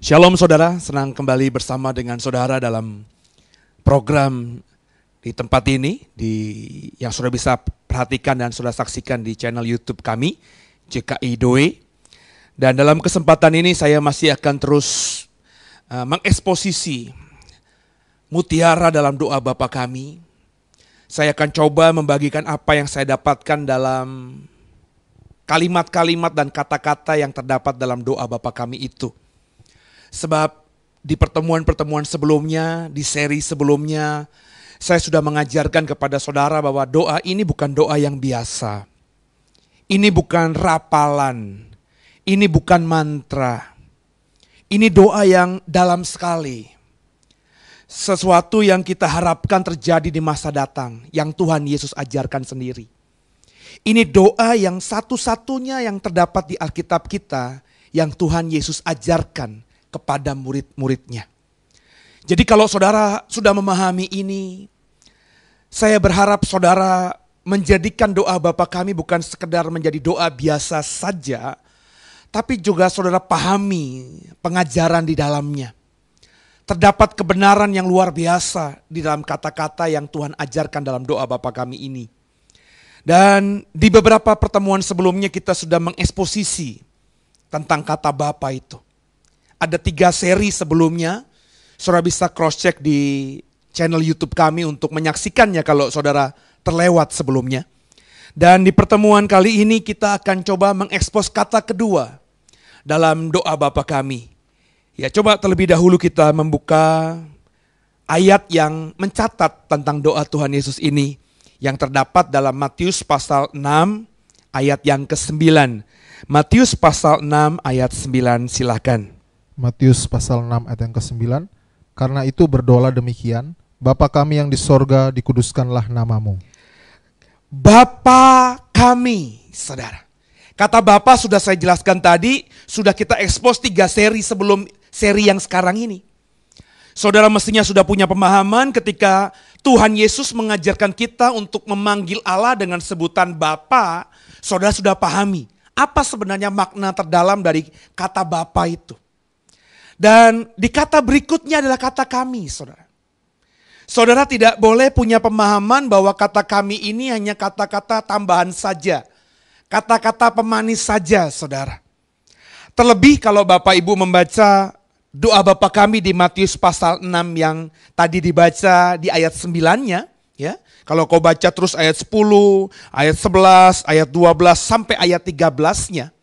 Shalom saudara, senang kembali bersama dengan saudara dalam program di tempat ini yang saudara bisa perhatikan dan saudara saksikan di channel YouTube kami, JKI Doe. Dan dalam kesempatan ini saya masih akan terus mengeksposisi mutiara dalam doa Bapa kami. Saya akan coba membagikan apa yang saya dapatkan dalam kalimat-kalimat dan kata-kata yang terdapat dalam doa Bapa kami itu. Sebab di pertemuan-pertemuan sebelumnya, di seri sebelumnya, saya sudah mengajarkan kepada saudara bahwa doa ini bukan doa yang biasa. Ini bukan rapalan, ini bukan mantra. Ini doa yang dalam sekali. Sesuatu yang kita harapkan terjadi di masa datang, yang Tuhan Yesus ajarkan sendiri. Ini doa yang satu-satunya yang terdapat di Alkitab kita, yang Tuhan Yesus ajarkan kepada murid-muridnya. Jadi kalau saudara sudah memahami ini, saya berharap saudara menjadikan doa Bapa kami bukan sekedar menjadi doa biasa saja, tapi juga saudara pahami pengajaran di dalamnya. Terdapat kebenaran yang luar biasa di dalam kata-kata yang Tuhan ajarkan dalam doa Bapa kami ini. Dan di beberapa pertemuan sebelumnya kita sudah mengeksposisi tentang kata Bapa itu. Ada 3 seri sebelumnya, saudara bisa cross check di channel YouTube kami untuk menyaksikannya kalau saudara terlewat sebelumnya. Dan di pertemuan kali ini kita akan coba mengekspos kata kedua dalam doa Bapa kami. Ya, coba terlebih dahulu kita membuka ayat yang mencatat tentang doa Tuhan Yesus ini yang terdapat dalam Matius pasal 6 ayat yang ke-9. Matius pasal 6 ayat 9, silakan. Matius pasal 6 ayat yang ke-9. Karena itu berdoalah demikian, Bapa kami yang di sorga, dikuduskanlah namamu. Bapa kami, saudara. Kata Bapa sudah saya jelaskan tadi, sudah kita ekspos 3 seri sebelum seri yang sekarang ini. Saudara mestinya sudah punya pemahaman ketika Tuhan Yesus mengajarkan kita untuk memanggil Allah dengan sebutan Bapa. Saudara sudah pahami apa sebenarnya makna terdalam dari kata Bapa itu. Dan di kata berikutnya adalah kata kami, saudara. Saudara tidak boleh punya pemahaman bahwa kata kami ini hanya kata-kata tambahan saja. Kata-kata pemanis saja, saudara. Terlebih kalau Bapak Ibu membaca doa Bapa kami di Matius pasal 6 yang tadi dibaca di ayat 9-nya. Ya. Kalau kau baca terus ayat 10, ayat 11, ayat 12 sampai ayat 13-nya.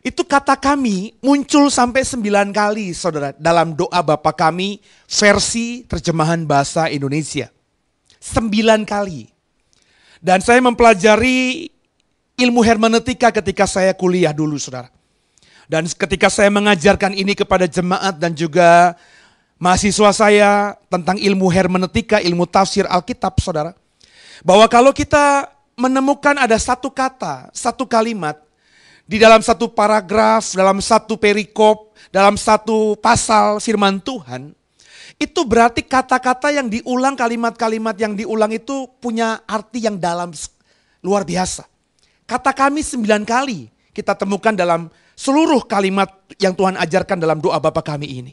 Itu kata kami muncul sampai 9 kali saudara dalam doa Bapa kami versi terjemahan bahasa Indonesia. 9 kali. Dan saya mempelajari ilmu hermeneutika ketika saya kuliah dulu saudara. Dan ketika saya mengajarkan ini kepada jemaat dan juga mahasiswa saya tentang ilmu hermeneutika, ilmu tafsir Alkitab saudara. Bahwa kalau kita menemukan ada satu kata, satu kalimat, di dalam satu paragraf, dalam satu perikop, dalam satu pasal firman Tuhan, itu berarti kata-kata yang diulang, kalimat-kalimat yang diulang itu punya arti yang dalam luar biasa. Kata kami 9 kali kita temukan dalam seluruh kalimat yang Tuhan ajarkan dalam doa Bapa kami ini.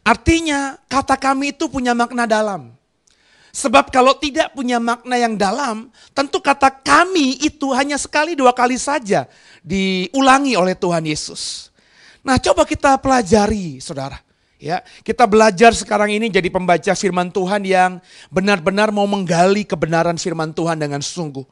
Artinya kata kami itu punya makna dalam. Sebab kalau tidak punya makna yang dalam, tentu kata kami itu hanya sekali 2 kali saja diulangi oleh Tuhan Yesus. Nah, coba kita pelajari, saudara. Ya, kita belajar sekarang ini jadi pembaca firman Tuhan yang benar-benar mau menggali kebenaran firman Tuhan dengan sungguh.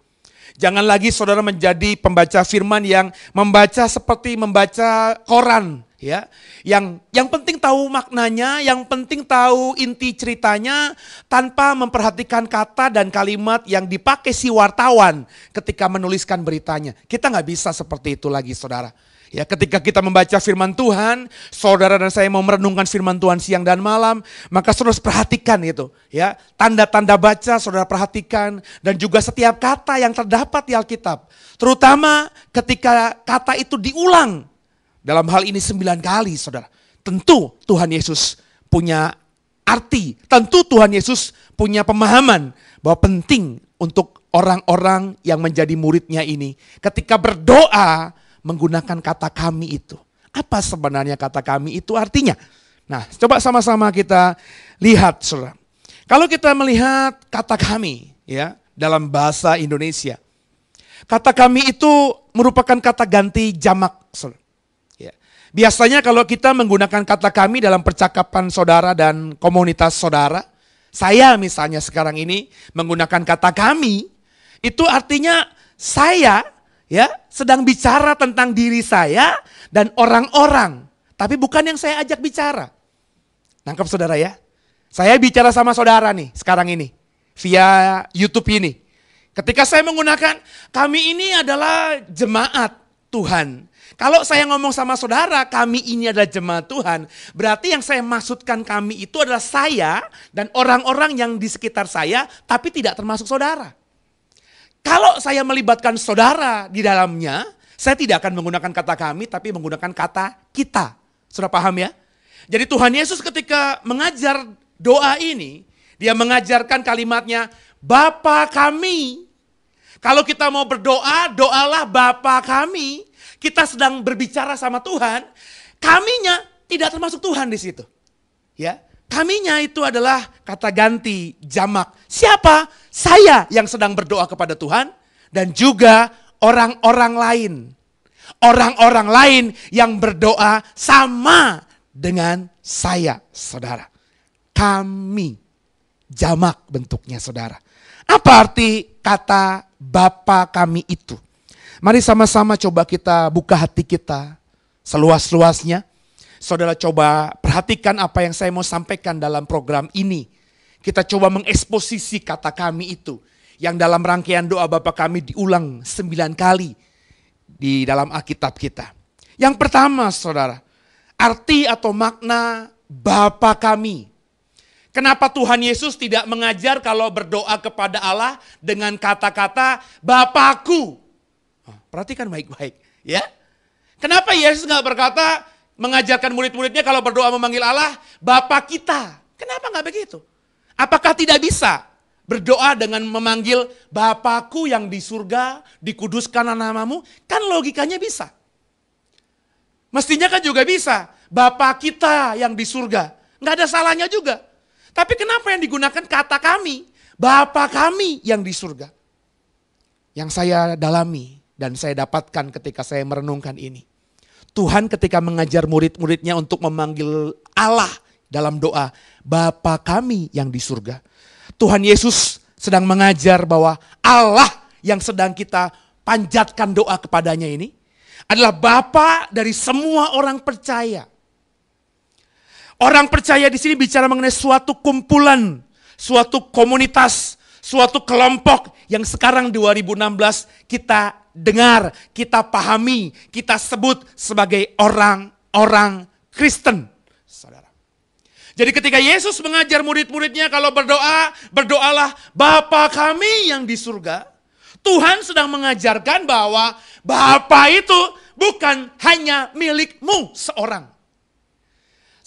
Jangan lagi saudara menjadi pembaca firman yang membaca seperti membaca koran, ya. Yang penting tahu maknanya, yang penting tahu inti ceritanya tanpa memperhatikan kata dan kalimat yang dipakai si wartawan ketika menuliskan beritanya. Kita nggak bisa seperti itu lagi, saudara. Ya, ketika kita membaca firman Tuhan, saudara dan saya mau merenungkan firman Tuhan siang dan malam, maka saudara harus perhatikan itu, ya. Tanda-tanda baca saudara perhatikan dan juga setiap kata yang terdapat di Alkitab. Terutama ketika kata itu diulang. Dalam hal ini 9 kali, saudara. Tentu Tuhan Yesus punya arti, tentu Tuhan Yesus punya pemahaman bahwa penting untuk orang-orang yang menjadi muridnya ini ketika berdoa menggunakan kata kami itu. Apa sebenarnya kata kami itu artinya? Nah, coba sama-sama kita lihat, saudara. Kalau kita melihat kata kami, ya, dalam bahasa Indonesia, kata kami itu merupakan kata ganti jamak, saudara. Ya. Biasanya kalau kita menggunakan kata kami dalam percakapan saudara dan komunitas saudara, saya misalnya sekarang ini menggunakan kata kami, itu artinya saya, ya, sedang bicara tentang diri saya dan orang-orang. Tapi bukan yang saya ajak bicara. Nangkep saudara ya? Saya bicara sama saudara nih sekarang ini. Via YouTube ini. Ketika saya menggunakan kami ini adalah jemaat Tuhan. Kalau saya ngomong sama saudara kami ini adalah jemaat Tuhan. Berarti yang saya maksudkan kami itu adalah saya dan orang-orang yang di sekitar saya. Tapi tidak termasuk saudara. Kalau saya melibatkan saudara di dalamnya, saya tidak akan menggunakan kata kami, tapi menggunakan kata kita. Sudah paham ya? Jadi Tuhan Yesus ketika mengajar doa ini, dia mengajarkan kalimatnya, Bapa kami. Kalau kita mau berdoa, doalah Bapa kami. Kita sedang berbicara sama Tuhan, kaminya tidak termasuk Tuhan di situ. Ya. Kaminya itu adalah kata ganti jamak. Siapa? Saya yang sedang berdoa kepada Tuhan dan juga orang-orang lain. Orang-orang lain yang berdoa sama dengan saya, saudara. Kami, jamak bentuknya, saudara. Apa arti kata Bapa kami itu? Mari sama-sama coba kita buka hati kita seluas-luasnya. Saudara coba perhatikan apa yang saya mau sampaikan dalam program ini. Kita coba mengeksposisi kata kami itu. Yang dalam rangkaian doa Bapa kami diulang 9 kali di dalam Alkitab kita. Yang pertama saudara, arti atau makna Bapa kami. Kenapa Tuhan Yesus tidak mengajar kalau berdoa kepada Allah dengan kata-kata Bapakku? Perhatikan baik-baik ya. Kenapa Yesus gak berkata mengajarkan murid-muridnya kalau berdoa memanggil Allah, Bapa kita. Kenapa nggak begitu? Apakah tidak bisa berdoa dengan memanggil Bapakku yang di surga, dikuduskanlah namamu? Kan logikanya bisa. Mestinya kan juga bisa. Bapa kita yang di surga. Nggak ada salahnya juga. Tapi kenapa yang digunakan kata kami? Bapa kami yang di surga. Yang saya dalami dan saya dapatkan ketika saya merenungkan ini. Tuhan ketika mengajar murid-muridnya untuk memanggil Allah dalam doa, Bapa kami yang di surga. Tuhan Yesus sedang mengajar bahwa Allah yang sedang kita panjatkan doa kepadanya ini adalah Bapa dari semua orang percaya. Orang percaya di sini bicara mengenai suatu kumpulan, suatu komunitas, suatu kelompok yang sekarang 2016 kita dengar, kita pahami, kita sebut sebagai orang-orang Kristen. Saudara. Jadi ketika Yesus mengajar murid-muridnya kalau berdoa, berdoalah Bapa kami yang di surga. Tuhan sedang mengajarkan bahwa Bapa itu bukan hanya milikmu seorang.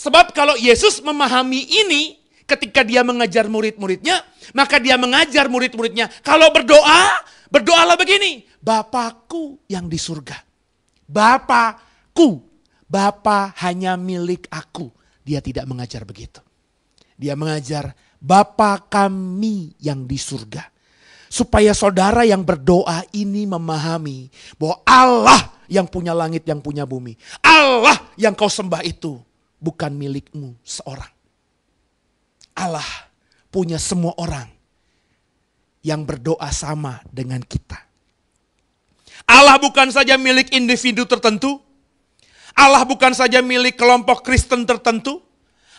Sebab kalau Yesus memahami ini ketika dia mengajar murid-muridnya, maka dia mengajar murid-muridnya kalau berdoa, berdoalah begini. Bapakku yang di surga. Bapakku. Bapa hanya milik aku. Dia tidak mengajar begitu. Dia mengajar Bapa kami yang di surga. Supaya saudara yang berdoa ini memahami bahwa Allah yang punya langit, yang punya bumi. Allah yang kau sembah itu bukan milikmu seorang. Allah punya semua orang yang berdoa sama dengan kita. Allah bukan saja milik individu tertentu. Allah bukan saja milik kelompok Kristen tertentu.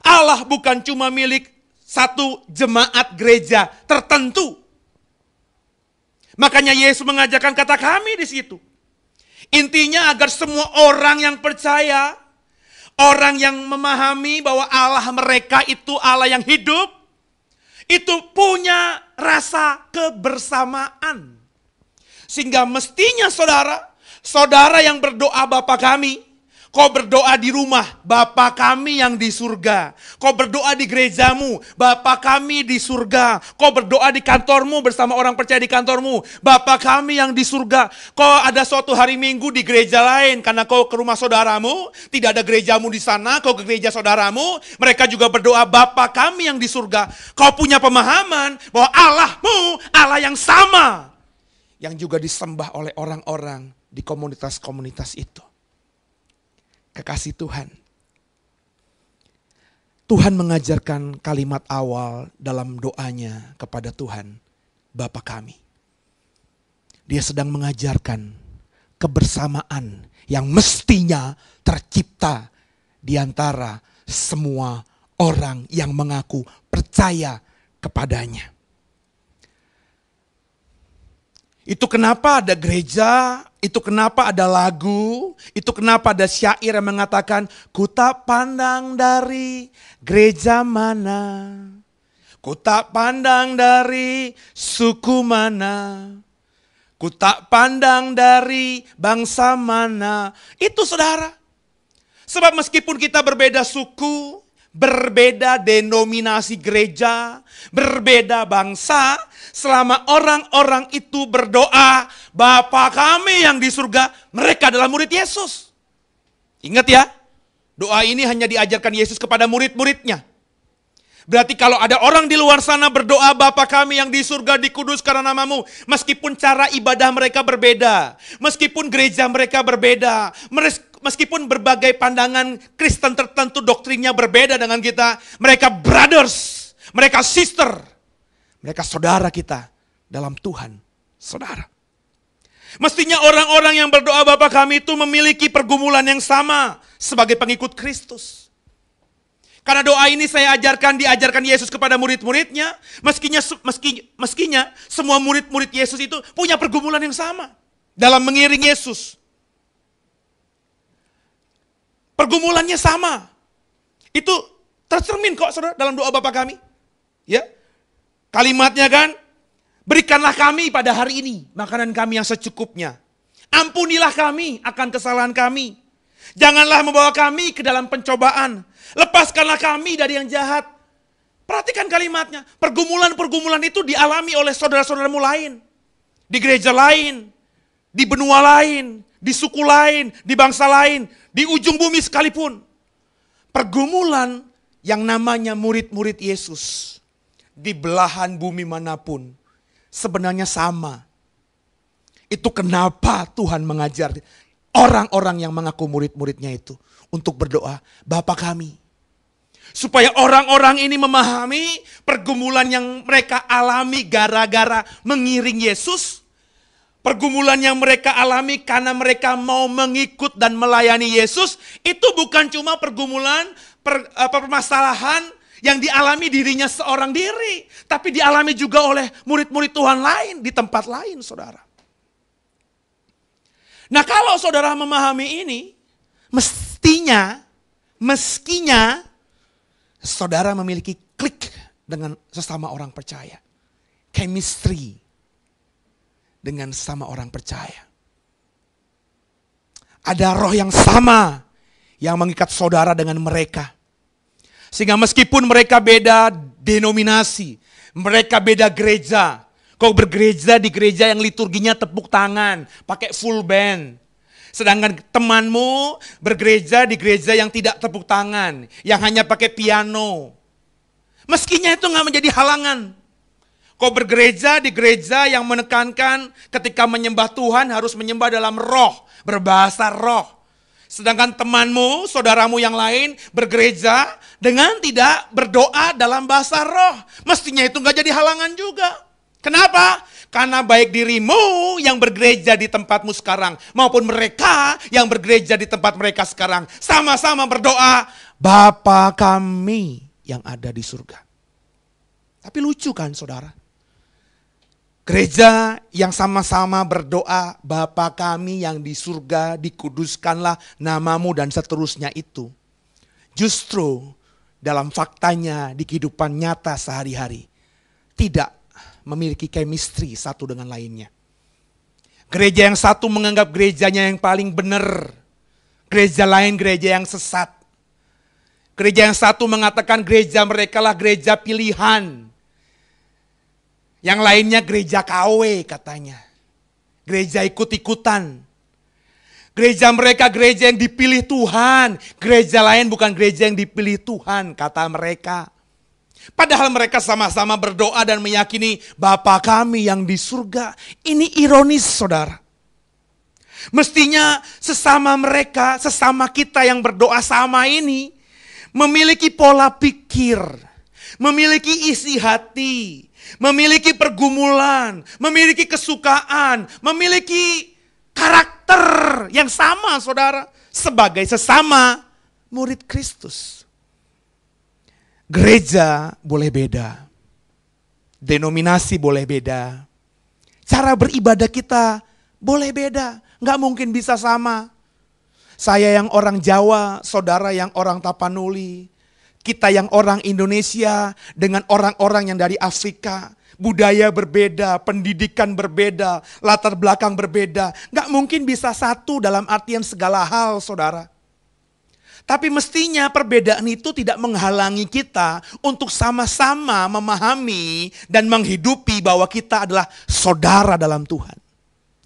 Allah bukan cuma milik satu jemaat gereja tertentu. Makanya Yesus mengajarkan kata kami di situ. Intinya agar semua orang yang percaya, orang yang memahami bahwa Allah mereka itu Allah yang hidup, itu punya rasa kebersamaan. Sehingga mestinya saudara yang berdoa Bapa kami, kau berdoa di rumah, Bapa kami yang di surga. Kau berdoa di gerejamu, Bapa kami di surga. Kau berdoa di kantormu bersama orang percaya di kantormu, Bapa kami yang di surga. Kau ada suatu hari Minggu di gereja lain, karena kau ke rumah saudaramu, tidak ada gerejamu di sana, kau ke gereja saudaramu, mereka juga berdoa Bapa kami yang di surga. Kau punya pemahaman bahwa Allahmu, Allah yang sama, yang juga disembah oleh orang-orang di komunitas-komunitas itu. Kekasih Tuhan. Tuhan mengajarkan kalimat awal dalam doanya kepada Tuhan, Bapa kami. Dia sedang mengajarkan kebersamaan yang mestinya tercipta di antara semua orang yang mengaku percaya kepadanya. Itu kenapa ada gereja, itu kenapa ada lagu, itu kenapa ada syair yang mengatakan, ku tak pandang dari gereja mana, ku tak pandang dari suku mana, ku tak pandang dari bangsa mana. Itu saudara. Sebab meskipun kita berbeda suku, berbeda denominasi gereja, berbeda bangsa, selama orang-orang itu berdoa, Bapa kami yang di surga, mereka adalah murid Yesus. Ingat ya, doa ini hanya diajarkan Yesus kepada murid-muridnya. Berarti kalau ada orang di luar sana berdoa, Bapa kami yang di surga, dikuduskan namamu, meskipun cara ibadah mereka berbeda, meskipun gereja mereka berbeda, meskipun berbagai pandangan Kristen tertentu doktrinnya berbeda dengan kita, mereka brothers, mereka sister, mereka saudara kita dalam Tuhan, saudara. Mestinya orang-orang yang berdoa Bapa kami itu memiliki pergumulan yang sama sebagai pengikut Kristus. Karena doa ini diajarkan Yesus kepada murid-muridnya, meskinya semua murid-murid Yesus itu punya pergumulan yang sama dalam mengiring Yesus. Pergumulannya sama. Itu tercermin kok saudara dalam doa Bapa kami. Ya. Kalimatnya kan, berikanlah kami pada hari ini makanan kami yang secukupnya. Ampunilah kami akan kesalahan kami. Janganlah membawa kami ke dalam pencobaan. Lepaskanlah kami dari yang jahat. Perhatikan kalimatnya. Pergumulan-pergumulan itu dialami oleh saudara-saudaramu lain. Di gereja lain. Di benua lain. Di suku lain. Di bangsa lain. Di ujung bumi sekalipun. Pergumulan yang namanya murid-murid Yesus. Di belahan bumi manapun. Sebenarnya sama. Itu kenapa Tuhan mengajar orang-orang yang mengaku murid-muridnya itu untuk berdoa, Bapa kami. Supaya orang-orang ini memahami pergumulan yang mereka alami gara-gara mengiring Yesus. Pergumulan yang mereka alami karena mereka mau mengikut dan melayani Yesus. Itu bukan cuma pergumulan, permasalahan yang dialami dirinya seorang diri. Tapi dialami juga oleh murid-murid Tuhan lain di tempat lain, saudara. Nah kalau saudara memahami ini, meskinya saudara memiliki klik dengan sesama orang percaya. Chemistry dengan sesama orang percaya. Ada roh yang sama yang mengikat saudara dengan mereka. Sehingga meskipun mereka beda denominasi, mereka beda gereja. Kau bergereja di gereja yang liturginya tepuk tangan, pakai full band. Sedangkan temanmu bergereja di gereja yang tidak tepuk tangan, yang hanya pakai piano. Meskinya itu gak menjadi halangan. Kau bergereja di gereja yang menekankan ketika menyembah Tuhan harus menyembah dalam roh, berbahasa roh. Sedangkan temanmu, saudaramu yang lain bergereja dengan tidak berdoa dalam bahasa roh. Mestinya itu gak jadi halangan juga. Kenapa? Karena baik dirimu yang bergereja di tempatmu sekarang maupun mereka yang bergereja di tempat mereka sekarang sama-sama berdoa, Bapa kami yang ada di surga. Tapi lucu kan saudara? Gereja yang sama-sama berdoa, Bapa kami yang di surga, dikuduskanlah namamu dan seterusnya itu. Justru dalam faktanya di kehidupan nyata sehari-hari tidak memiliki chemistry satu dengan lainnya. Gereja yang satu menganggap gerejanya yang paling benar. Gereja lain gereja yang sesat. Gereja yang satu mengatakan gereja mereka lah gereja pilihan. Yang lainnya gereja KW katanya. Gereja ikut-ikutan. Gereja mereka gereja yang dipilih Tuhan. Gereja lain bukan gereja yang dipilih Tuhan kata mereka. Padahal mereka sama-sama berdoa dan meyakini Bapa kami yang di surga. Ini ironis saudara. Mestinya sesama mereka, sesama kita yang berdoa sama ini memiliki pola pikir, memiliki isi hati, memiliki pergumulan, memiliki kesukaan, memiliki karakter yang sama saudara. Sebagai sesama murid Kristus. Gereja boleh beda. Denominasi boleh beda. Cara beribadah kita boleh beda. Nggak mungkin bisa sama. Saya yang orang Jawa, saudara yang orang Tapanuli. Kita yang orang Indonesia dengan orang-orang yang dari Afrika. Budaya berbeda, pendidikan berbeda, latar belakang berbeda. Nggak mungkin bisa satu dalam artian segala hal saudara. Tapi mestinya perbedaan itu tidak menghalangi kita untuk sama-sama memahami dan menghidupi bahwa kita adalah saudara dalam Tuhan.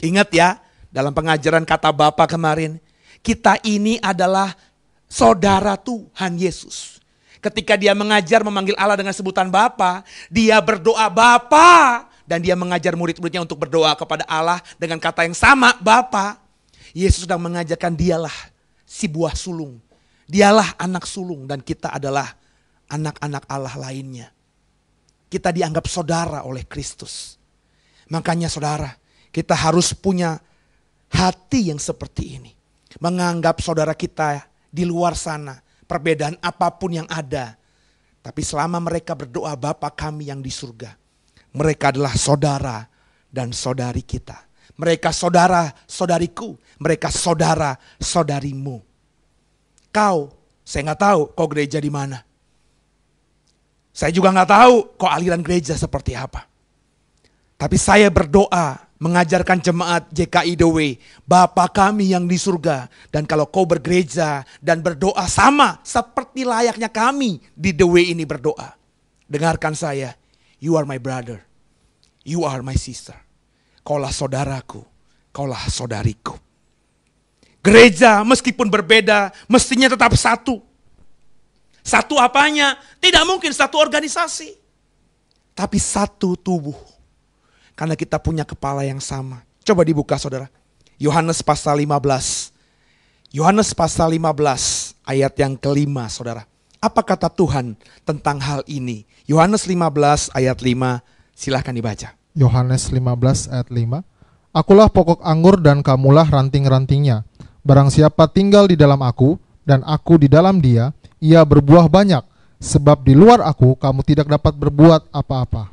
Ingat ya, dalam pengajaran kata Bapa kemarin, kita ini adalah saudara Tuhan Yesus. Ketika dia mengajar memanggil Allah dengan sebutan Bapa, dia berdoa Bapa. Dan dia mengajar murid-muridnya untuk berdoa kepada Allah dengan kata yang sama, Bapa. Yesus sedang mengajarkan dialah si buah sulung. Dialah anak sulung dan kita adalah anak-anak Allah lainnya. Kita dianggap saudara oleh Kristus. Makanya saudara, kita harus punya hati yang seperti ini. Menganggap saudara kita di luar sana, perbedaan apapun yang ada. Tapi selama mereka berdoa Bapa kami yang di surga, mereka adalah saudara dan saudari kita. Mereka saudara saudariku, mereka saudara saudarimu. Kau, saya nggak tahu kau gereja di mana. Saya juga nggak tahu kau aliran gereja seperti apa. Tapi saya berdoa mengajarkan jemaat JKI The Way, Bapa kami yang di surga. Dan kalau kau bergereja dan berdoa sama seperti layaknya kami di The Way ini berdoa. Dengarkan saya, you are my brother, you are my sister. Kaulah saudaraku, kaulah saudariku. Gereja meskipun berbeda, mestinya tetap satu. Satu apanya? Tidak mungkin satu organisasi. Tapi satu tubuh. Karena kita punya kepala yang sama. Coba dibuka saudara. Yohanes pasal 15. Yohanes pasal 15 ayat yang kelima saudara. Apa kata Tuhan tentang hal ini? Yohanes 15 ayat 5 silahkan dibaca. Yohanes 15 ayat 5. Akulah pokok anggur dan kamulah ranting-rantingnya. Barang siapa tinggal di dalam aku dan aku di dalam dia, ia berbuah banyak. Sebab di luar aku kamu tidak dapat berbuat apa-apa.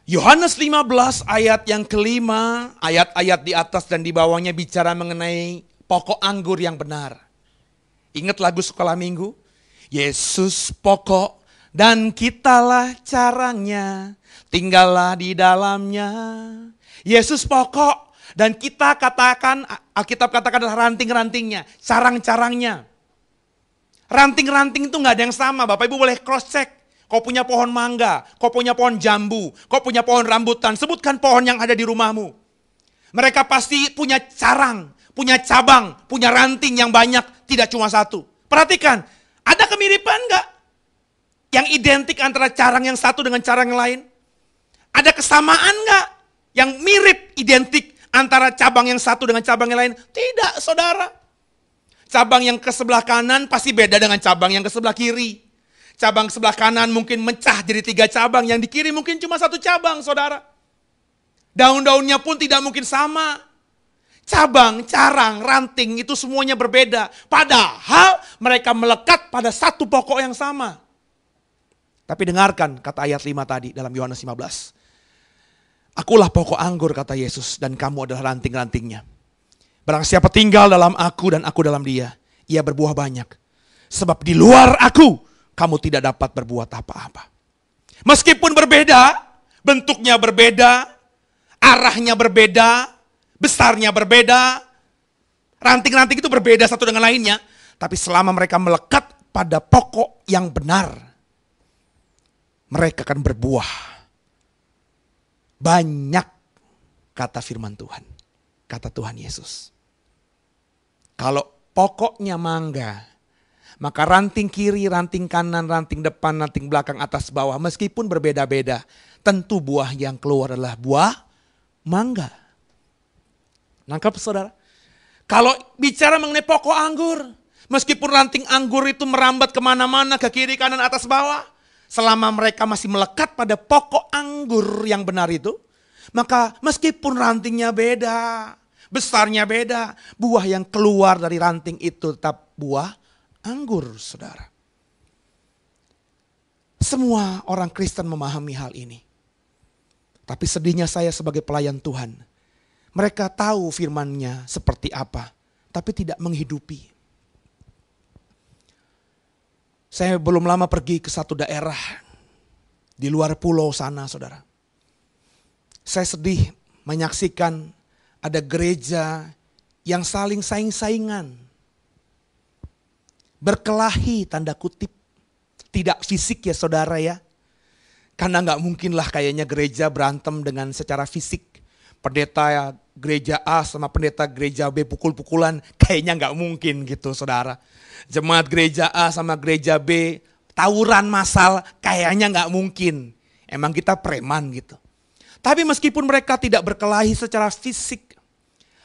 Yohanes 15 ayat yang kelima, ayat-ayat di atas dan di bawahnya bicara mengenai pokok anggur yang benar. Ingat lagu sekolah minggu? Yesus pokok dan kitalah carangnya, tinggallah di dalamnya. Yesus pokok dan kita katakan, Alkitab katakan adalah ranting-rantingnya, carang-carangnya. Ranting-ranting itu gak ada yang sama, Bapak Ibu boleh cross check. Kau punya pohon mangga, kau punya pohon jambu, kau punya pohon rambutan, sebutkan pohon yang ada di rumahmu. Mereka pasti punya carang, punya cabang, punya ranting yang banyak, tidak cuma satu. Perhatikan, ada kemiripan gak? Yang identik antara carang yang satu dengan carang yang lain? Ada kesamaan gak? Yang mirip, identik antara cabang yang satu dengan cabang yang lain? Tidak, saudara. Cabang yang ke sebelah kanan pasti beda dengan cabang yang ke sebelah kiri. Cabang sebelah kanan mungkin mecah jadi 3 cabang, yang di kiri mungkin cuma 1 cabang, saudara. Daun-daunnya pun tidak mungkin sama. Cabang, carang, ranting itu semuanya berbeda. Padahal mereka melekat pada satu pokok yang sama. Tapi dengarkan kata ayat 5 tadi dalam Yohanes 15. Akulah pokok anggur, kata Yesus, dan kamu adalah ranting-rantingnya. Barang siapa tinggal dalam aku dan aku dalam dia, ia berbuah banyak. Sebab di luar aku, kamu tidak dapat berbuat apa-apa. Meskipun berbeda, bentuknya berbeda, arahnya berbeda, besarnya berbeda, ranting-ranting itu berbeda satu dengan lainnya. Tapi selama mereka melekat pada pokok yang benar, mereka akan berbuah banyak, kata firman Tuhan, kata Tuhan Yesus. Kalau pokoknya mangga, maka ranting kiri, ranting kanan, ranting depan, ranting belakang, atas bawah, meskipun berbeda-beda, tentu buah yang keluar adalah buah mangga. Nangkap saudara? Kalau bicara mengenai pokok anggur, meskipun ranting anggur itu merambat kemana-mana, ke kiri, kanan, atas, bawah, selama mereka masih melekat pada pokok anggur yang benar itu, maka meskipun rantingnya beda, besarnya beda, buah yang keluar dari ranting itu tetap buah anggur, saudara. Semua orang Kristen memahami hal ini. Tapi sedihnya saya sebagai pelayan Tuhan, mereka tahu firman-Nya seperti apa, tapi tidak menghidupi. Saya belum lama pergi ke satu daerah di luar pulau sana, saudara. Saya sedih menyaksikan ada gereja yang saling saing-saingan. Berkelahi, tanda kutip. Tidak fisik ya saudara ya. Karena gak mungkin lah kayaknya gereja berantem dengan secara fisik. Pendeta gereja A sama pendeta gereja B pukul-pukulan, kayaknya gak mungkin gitu saudara. Jemaat gereja A sama gereja B tawuran massal, kayaknya gak mungkin. Emang kita preman gitu. Tapi meskipun mereka tidak berkelahi secara fisik,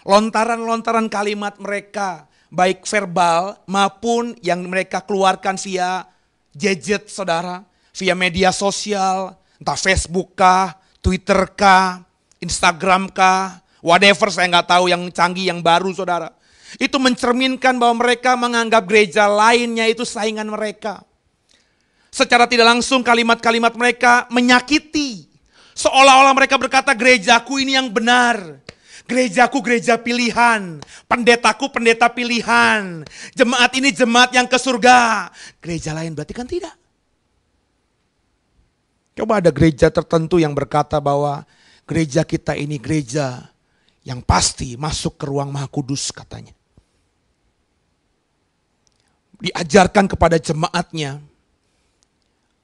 lontaran-lontaran kalimat mereka, baik verbal maupun yang mereka keluarkan via gadget saudara, via media sosial, entah Facebook kah, Twitter kah, Instagram kah, whatever, saya nggak tahu yang canggih, yang baru saudara. Itu mencerminkan bahwa mereka menganggap gereja lainnya itu saingan mereka. Secara tidak langsung kalimat-kalimat mereka menyakiti. Seolah-olah mereka berkata, gerejaku ini yang benar. Gerejaku gereja pilihan. Pendetaku pendeta pilihan. Jemaat ini jemaat yang ke surga. Gereja lain berarti kan tidak. Coba ada gereja tertentu yang berkata bahwa gereja kita ini gereja yang pasti masuk ke ruang Maha Kudus katanya. Diajarkan kepada jemaatnya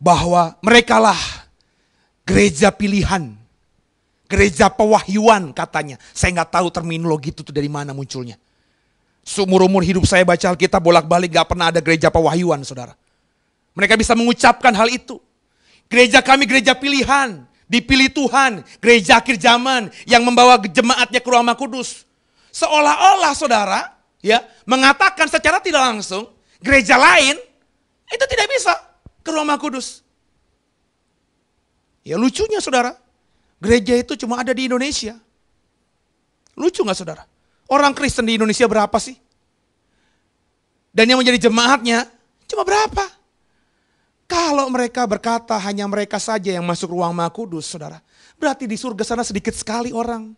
bahwa merekalah gereja pilihan, gereja pewahyuan katanya. Saya nggak tahu terminologi itu dari mana munculnya. Seumur-umur hidup saya baca Alkitab bolak-balik gak pernah ada gereja pewahyuan saudara. Mereka bisa mengucapkan hal itu. Gereja kami gereja pilihan, dipilih Tuhan, gereja akhir zaman yang membawa jemaatnya ke ruang Maha Kudus. Seolah-olah saudara ya mengatakan secara tidak langsung gereja lain itu tidak bisa ke ruang Maha Kudus. Ya lucunya saudara, gereja itu cuma ada di Indonesia. Lucu gak saudara? Orang Kristen di Indonesia berapa sih? Dan yang menjadi jemaatnya cuma berapa? Kalau mereka berkata hanya mereka saja yang masuk ruang Maha Kudus saudara, berarti di surga sana sedikit sekali orang.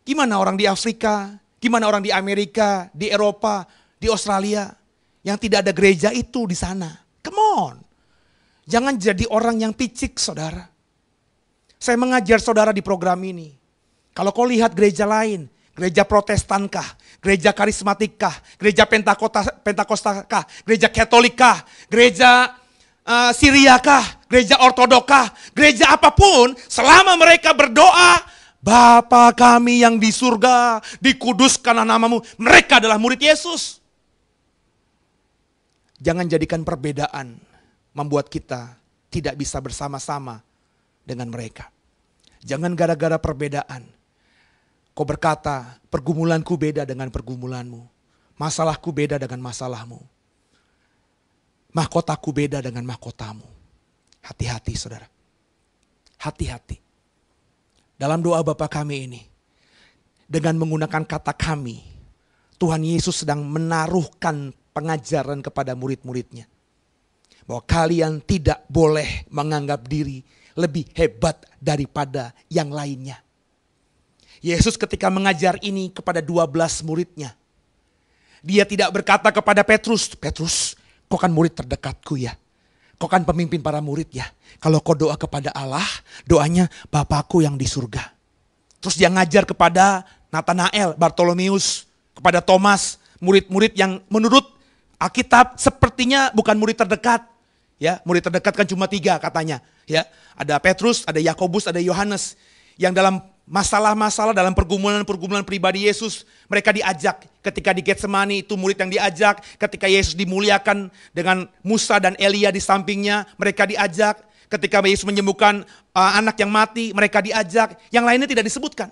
Gimana orang di Afrika? Gimana orang di Amerika, di Eropa, di Australia yang tidak ada gereja itu di sana? Come on. Jangan jadi orang yang picik saudara. Saya mengajar saudara di program ini. Kalau kau lihat gereja lain, gereja Protestankah, gereja Karismatikkah, gereja Pentakostalkah, gereja Katolikkah, gereja Siriakah, gereja Ortodokkah, gereja apapun, selama mereka berdoa, Bapa kami yang di surga, dikuduskanlah namamu, mereka adalah murid Yesus. Jangan jadikan perbedaan membuat kita tidak bisa bersama-sama dengan mereka. Jangan gara-gara perbedaan kau berkata pergumulanku beda dengan pergumulanmu, masalahku beda dengan masalahmu, mahkotaku beda dengan mahkotamu. Hati-hati saudara, hati-hati. Dalam doa Bapa kami ini, dengan menggunakan kata kami, Tuhan Yesus sedang menaruhkan pengajaran kepada murid-muridnya. Bahwa kalian tidak boleh menganggap diri lebih hebat daripada yang lainnya. Yesus ketika mengajar ini kepada 12 muridnya, dia tidak berkata kepada Petrus, Petrus, kau kan murid terdekatku ya. Kau kan pemimpin para murid ya. Kalau kau doa kepada Allah, doanya Bapakku yang di surga. Terus dia ngajar kepada Nathanael, Bartolomeus, kepada Thomas, murid-murid yang menurut Alkitab sepertinya bukan murid terdekat. Ya, murid terdekat kan cuma 3 katanya. Ya, ada Petrus, ada Yakobus, ada Yohanes. Yang dalam masalah-masalah, dalam pergumulan-pergumulan pribadi Yesus, mereka diajak. Ketika di Getsemani itu murid yang diajak. Ketika Yesus dimuliakan dengan Musa dan Elia di sampingnya, mereka diajak. Ketika Yesus menyembuhkan anak yang mati, mereka diajak. Yang lainnya tidak disebutkan.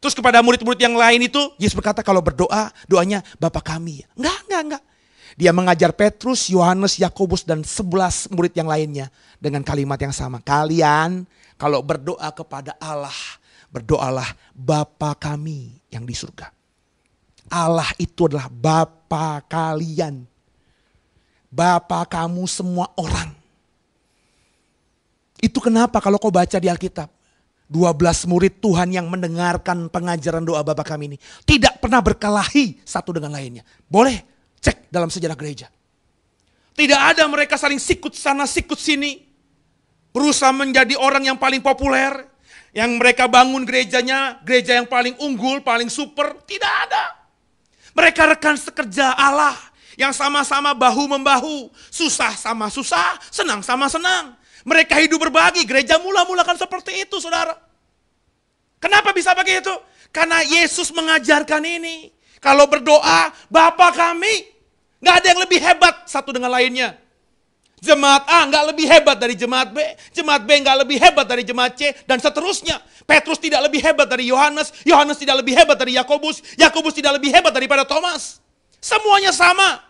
Terus kepada murid-murid yang lain itu, Yesus berkata kalau berdoa, doanya Bapa kami. Enggak. Dia mengajar Petrus, Yohanes, Yakobus, dan 11 murid yang lainnya dengan kalimat yang sama. Kalian kalau berdoa kepada Allah, berdoalah Bapa kami yang di surga. Allah itu adalah Bapa kalian. Bapa kamu semua orang. Itu kenapa kalau kau baca di Alkitab, 12 murid Tuhan yang mendengarkan pengajaran doa Bapa kami ini tidak pernah berkelahi satu dengan lainnya. Boleh cek dalam sejarah gereja. Tidak ada mereka saling sikut sana sikut sini. Berusaha menjadi orang yang paling populer. Yang mereka bangun gerejanya, gereja yang paling unggul, paling super. Tidak ada. Mereka rekan sekerja Allah. Yang sama-sama bahu-membahu. Susah sama susah, senang sama senang. Mereka hidup berbagi, gereja mula-mula kan seperti itu saudara. Kenapa bisa begitu? Karena Yesus mengajarkan ini. Kalau berdoa, Bapa kami, gak ada yang lebih hebat satu dengan lainnya. Jemaat A gak lebih hebat dari jemaat B, jemaat B gak lebih hebat dari jemaat C, dan seterusnya. Petrus tidak lebih hebat dari Yohanes, Yohanes tidak lebih hebat dari Yakobus, Yakobus tidak lebih hebat daripada Thomas. Semuanya sama.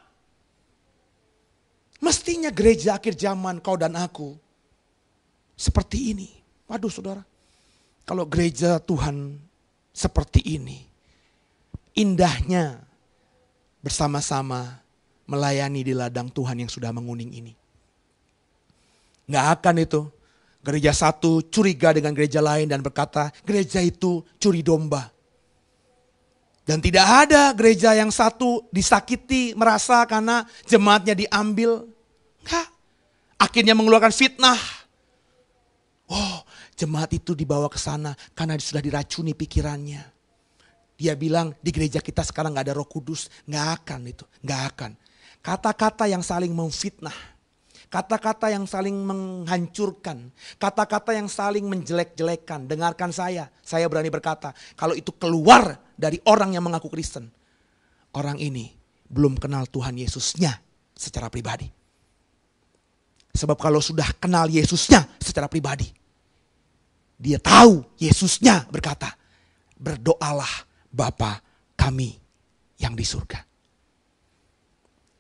Mestinya gereja akhir zaman kau dan aku seperti ini. Waduh saudara, kalau gereja Tuhan seperti ini, indahnya bersama-sama melayani di ladang Tuhan yang sudah menguning ini. Nggak akan itu gereja satu curiga dengan gereja lain dan berkata gereja itu curi domba. Dan tidak ada gereja yang satu disakiti merasa karena jemaatnya diambil. Enggak. Akhirnya mengeluarkan fitnah. Oh, jemaat itu dibawa ke sana karena sudah diracuni pikirannya. Dia bilang di gereja kita sekarang gak ada Roh Kudus. Gak akan itu, gak akan. Kata-kata yang saling memfitnah. Kata-kata yang saling menghancurkan. Kata-kata yang saling menjelek-jelekan. Dengarkan saya berani berkata. Kalau itu keluar dari orang yang mengaku Kristen. Orang ini belum kenal Tuhan Yesusnya secara pribadi. Sebab kalau sudah kenal Yesusnya secara pribadi. Dia tahu Yesusnya berkata, berdoalah Bapa kami yang di surga.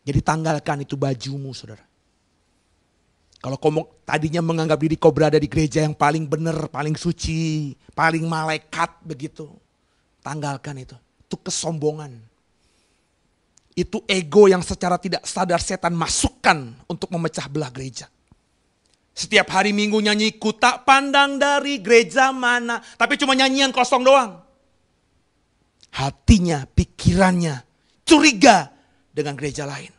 Jadi tanggalkan itu bajumu saudara. Kalau kau tadinya menganggap diri kau berada di gereja yang paling benar, paling suci, paling malaikat begitu. Tanggalkan itu. Itu kesombongan. Itu ego yang secara tidak sadar setan masukkan untuk memecah belah gereja. Setiap hari Minggu nyanyi ku tak pandang dari gereja mana. Tapi cuma nyanyian kosong doang. Hatinya, pikirannya curiga dengan gereja lain.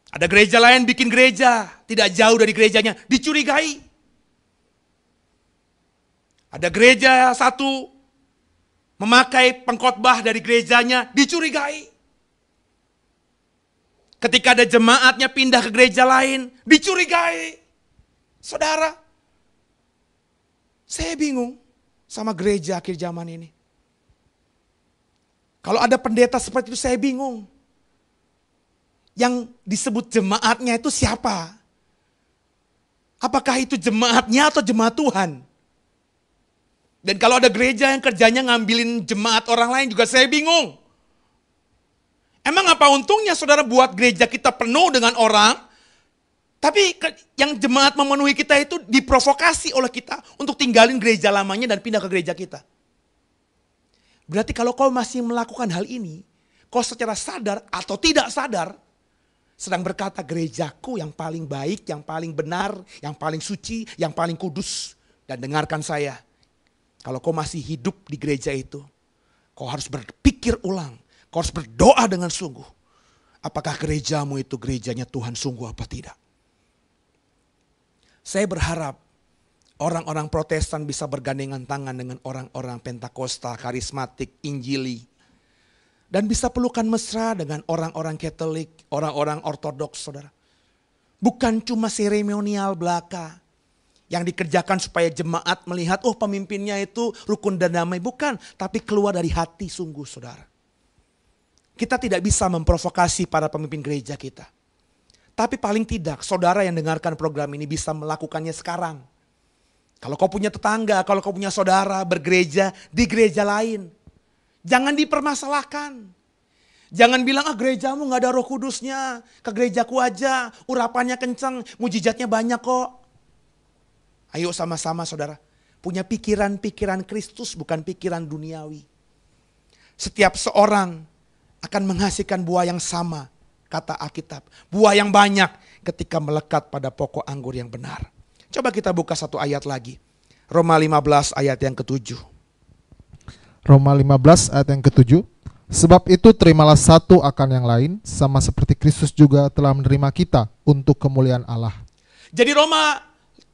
Ada gereja lain bikin gereja tidak jauh dari gerejanya, dicurigai. Ada gereja satu memakai pengkhotbah dari gerejanya, dicurigai. Ketika ada jemaatnya pindah ke gereja lain, dicurigai. Saudara, saya bingung sama gereja akhir zaman ini. Kalau ada pendeta seperti itu saya bingung. Yang disebut jemaatnya itu siapa? Apakah itu jemaatnya atau jemaat Tuhan? Dan kalau ada gereja yang kerjanya ngambilin jemaat orang lain juga saya bingung. Emang apa untungnya saudara buat gereja kita penuh dengan orang, tapi yang jemaat memenuhi kita itu diprovokasi oleh kita untuk tinggalin gereja lamanya dan pindah ke gereja kita. Berarti kalau kau masih melakukan hal ini, kau secara sadar atau tidak sadar, sedang berkata gerejaku yang paling baik, yang paling benar, yang paling suci, yang paling kudus. Dan dengarkan saya, kalau kau masih hidup di gereja itu, kau harus berpikir ulang, kau harus berdoa dengan sungguh. Apakah gerejamu itu gerejanya Tuhan sungguh apa tidak? Saya berharap orang-orang Protestan bisa bergandengan tangan dengan orang-orang Pentakosta, karismatik, Injili. Dan bisa pelukan mesra dengan orang-orang Katolik, orang-orang Ortodoks, saudara. Bukan cuma seremonial belaka yang dikerjakan supaya jemaat melihat, oh pemimpinnya itu rukun dan damai. Bukan, tapi keluar dari hati sungguh, saudara. Kita tidak bisa memprovokasi para pemimpin gereja kita. Tapi paling tidak, saudara yang dengarkan program ini bisa melakukannya sekarang. Kalau kau punya tetangga, kalau kau punya saudara bergereja di gereja lain, jangan dipermasalahkan. Jangan bilang, gerejamu gak ada Roh Kudusnya, ke gerejaku aja, urapannya kencang, mujizatnya banyak kok. Ayo sama-sama saudara, punya pikiran-pikiran Kristus bukan pikiran duniawi. Setiap seorang akan menghasilkan buah yang sama, kata Alkitab. Buah yang banyak ketika melekat pada pokok anggur yang benar. Coba kita buka satu ayat lagi. Roma 15 ayat yang ke-7. Roma 15 ayat yang ke-7. Sebab itu terimalah satu akan yang lain, sama seperti Kristus juga telah menerima kita untuk kemuliaan Allah. Jadi Roma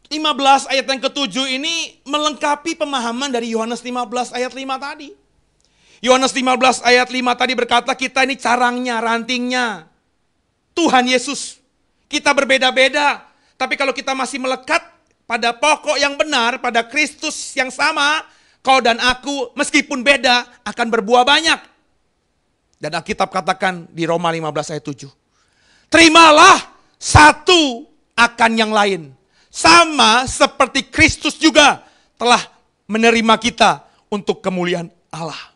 15 ayat yang ke-7 ini melengkapi pemahaman dari Yohanes 15 ayat 5 tadi. Yohanes 15 ayat 5 tadi berkata kita ini carangnya, rantingnya. Tuhan Yesus. Kita berbeda-beda. Tapi kalau kita masih melekat pada pokok yang benar, pada Kristus yang sama, kau dan aku meskipun beda akan berbuah banyak. Dan Alkitab katakan di Roma 15 ayat 7. Terimalah satu akan yang lain. Sama seperti Kristus juga telah menerima kita untuk kemuliaan Allah.